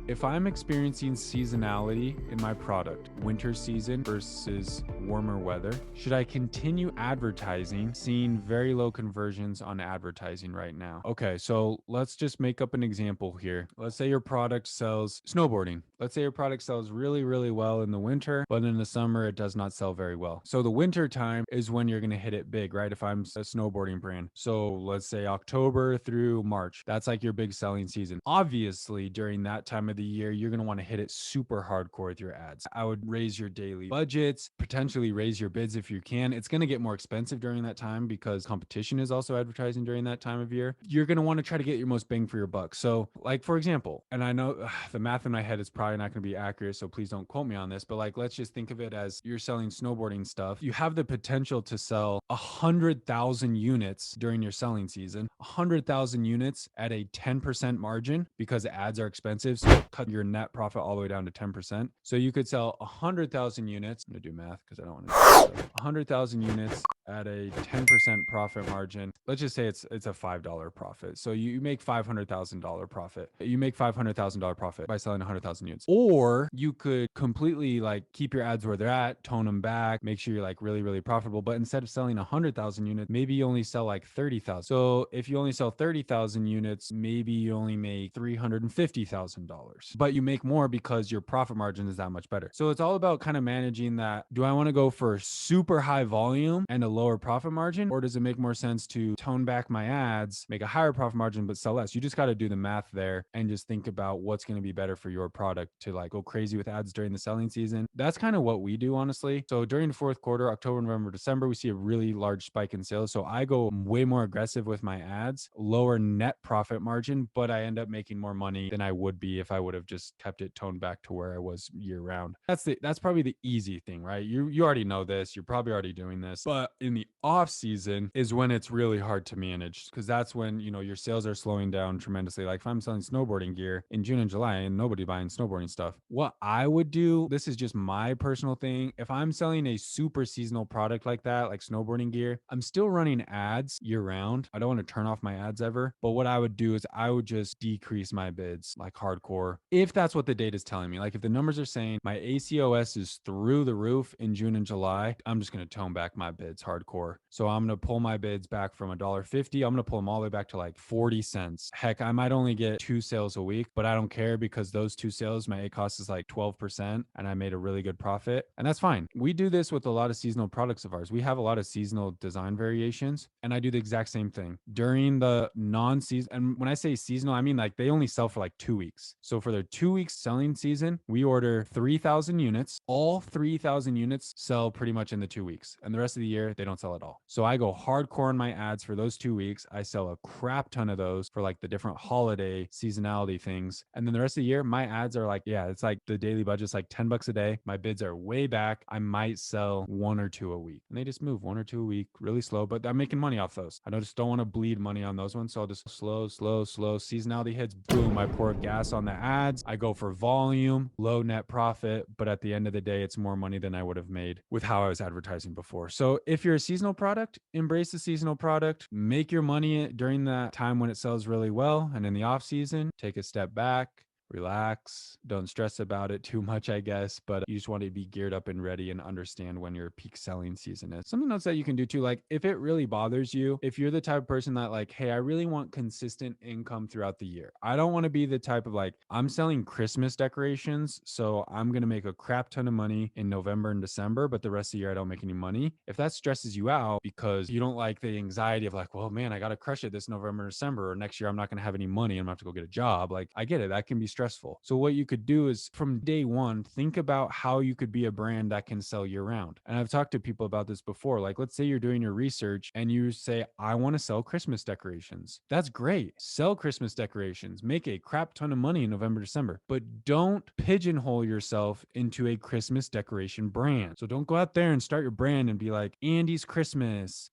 if I'm experiencing seasonality in my product, winter season versus warmer weather, should I continue advertising, seeing very low conversions on advertising right now? Okay, so let's just make up an example here. Let's say your product sells snowboarding. Let's say your product sells really, really well in the winter, but in the summer, it does not sell very well. So the winter time is when you're going to hit it big, right? If I'm a snowboarding brand. So let's say October through March, that's like your big selling season. Obviously, during that time of the year, you're going to want to hit it super hardcore with your ads. I would raise your daily budgets, potentially raise your bids if you can. It's going to get more expensive during that time because competition is also advertising during that time of year. You're going to want to try to get your most bang for your buck. So, like, for example, and I know the math in my head is probably not going to be accurate, so please don't quote me on this, but like, let's just think of it as you're selling snowboarding stuff. You have the potential to sell 100,000 units during your selling season, 100,000 units at a 10% margin because ads are expensive. So cut your net profit all the way down to 10%. So you could sell 100,000 units. I'm going to do math because I don't want to. So 100,000 units at a 10% profit margin. Let's just say it's a $5 profit. So you make $500,000 profit. You make $500,000 profit by selling 100,000 units. Or you could completely like keep your ads where they're at, tone them back, make sure you're like really, really profitable. But instead of selling 100,000 units, maybe you only sell like 30,000. So if you only sell 30,000 units, maybe you only make $350,000. But you make more because your profit margin is that much better. So it's all about kind of managing that. Do I want to go for super high volume and a lower profit margin? Or does it make more sense to tone back my ads, make a higher profit margin, but sell less? You just got to do the math there and just think about what's going to be better for your product to like go crazy with ads during the selling season. That's kind of what we do, honestly. So during the fourth quarter, October, November, December, we see a really large spike in sales. So I go way more aggressive with my ads, lower net profit margin, but I end up making more money than I would be if I would have just kept it toned back to where I was year round. That's probably the easy thing, right? You already know this. You're probably already doing this. But in the off season is when it's really hard to manage because that's when, your sales are slowing down tremendously. Like if I'm selling snowboarding gear in June and July and nobody buying snowboarding stuff, what I would do, this is just my personal thing. If I'm selling a super seasonal product like that, like snowboarding gear, I'm still running ads year round. I don't want to turn off my ads ever. But what I would do is I would just decrease my bids like hardcore. If that's what the data is telling me, like if the numbers are saying my ACOS is through the roof in June and July, I'm just going to tone back my bids hardcore. So I'm going to pull my bids back from $1.50. I'm going to pull them all the way back to like 40 cents. Heck, I might only get 2 sales a week, but I don't care because those 2 sales, my ACOS is like 12% and I made a really good profit. And that's fine. We do this with a lot of seasonal products of ours. We have a lot of seasonal design variations and I do the exact same thing during the non-season. And when I say seasonal, I mean like they only sell for like 2 weeks. So for their 2 weeks selling season, we order 3,000 units. All 3,000 units sell pretty much in the 2 weeks. And the rest of the year, they don't sell at all. So I go hardcore on my ads for those 2 weeks. I sell a crap ton of those for like the different holiday seasonality things. And then the rest of the year, my ads are like, yeah, it's like the daily budget's like $10 a day. My bids are way back. I might sell 1 or 2 a week. And they just move 1 or 2 a week really slow, but I'm making money off those. I just don't want to bleed money on those ones. So I'll just slow. Seasonality hits, boom, I pour gas on the ads. I go for volume, low net profit, but at the end of the day, it's more money than I would have made with how I was advertising before. So if you're a seasonal product, embrace the seasonal product, make your money during that time when it sells really well. And in the off season, take a step back, relax, don't stress about it too much, I guess, but you just want to be geared up and ready and understand when your peak selling season is. Something else that you can do too, like if it really bothers you, if you're the type of person that like, hey, I really want consistent income throughout the year. I don't want to be the type of like, I'm selling Christmas decorations, so I'm going to make a crap ton of money in November and December, but the rest of the year I don't make any money. If that stresses you out because you don't like the anxiety of like, well, man, I got to crush it this November, December, or next year I'm not going to have any money. I'm going to have to go get a job. Like I get it. That can be stressful. So what you could do is from day one, think about how you could be a brand that can sell year round. And I've talked to people about this before. Like, let's say you're doing your research and you say, I want to sell Christmas decorations. That's great. Sell Christmas decorations, make a crap ton of money in November, December, but don't pigeonhole yourself into a Christmas decoration brand. So don't go out there and start your brand and be like Andy's Christmas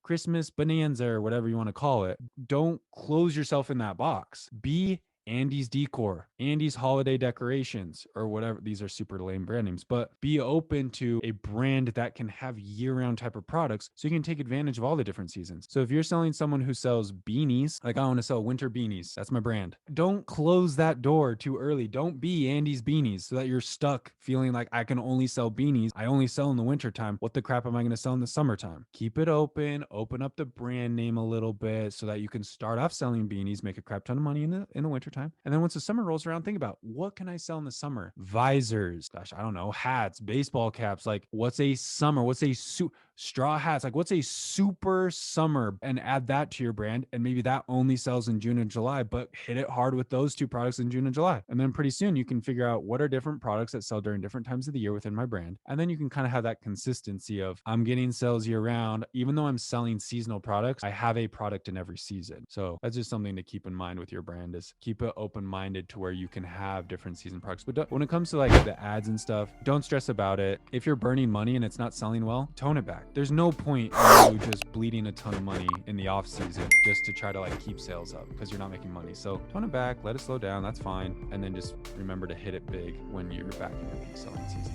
Bonanza, or whatever you want to call it. Don't close yourself in that box. Be Andy's Decor, Andy's Holiday Decorations, or whatever. These are super lame brand names, but be open to a brand that can have year-round type of products so you can take advantage of all the different seasons. So if you're selling someone who sells beanies, like I want to sell winter beanies, that's my brand. Don't close that door too early. Don't be Andy's Beanies so that you're stuck feeling like I can only sell beanies. I only sell in the wintertime. What the crap am I going to sell in the summertime? Keep it open up the brand name a little bit so that you can start off selling beanies, make a crap ton of money in the wintertime. And then once the summer rolls around, think about what can I sell in the summer? Visors, gosh, I don't know, hats, baseball caps. Like what's a summer? What's a straw hats? Like what's a super summer? And add that to your brand. And maybe that only sells in June and July, but hit it hard with those two products in June and July. And then pretty soon you can figure out what are different products that sell during different times of the year within my brand. And then you can kind of have that consistency of I'm getting sales year round. Even though I'm selling seasonal products, I have a product in every season. So that's just something to keep in mind with your brand, is keep it open-minded to where you can have different season products. But when it comes to like the ads and stuff, don't stress about it. If you're burning money and it's not selling well, tone it back. There's no point in you just bleeding a ton of money in the off season just to try to like keep sales up because you're not making money. So tone it back, let it slow down, that's fine. And then just remember to hit it big when you're back in your peak selling season.